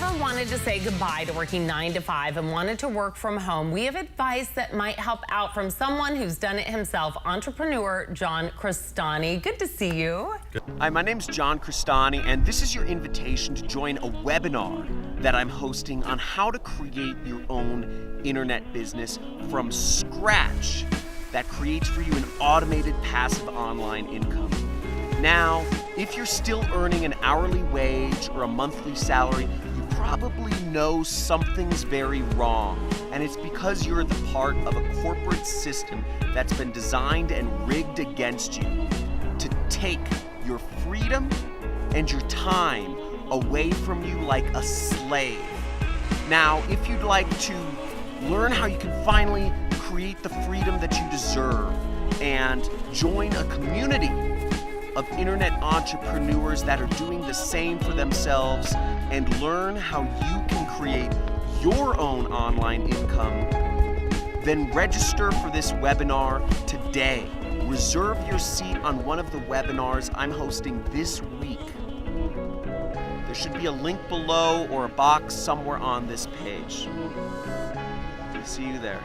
ever wanted to say goodbye to working 9 to 5 and wanted to work from home, we have advice that might help out from someone who's done it himself, entrepreneur John Crestani. Good to see you. Hi, my name's John Crestani, and this is your invitation to join a webinar that I'm hosting on how to create your own internet business from scratch that creates for you an automated passive online income. Now, if you're still earning an hourly wage or a monthly salary, you probably know something's very wrong. And it's because you're the part of a corporate system that's been designed and rigged against you to take your freedom and your time away from you like a slave. Now, if you'd like to learn how you can finally create the freedom that you deserve and join a community of internet entrepreneurs that are doing the same for themselves and learn how you can create your own online income, then register for this webinar today. Reserve your seat on one of the webinars I'm hosting this week. There should be a link below or a box somewhere on this page. See you there.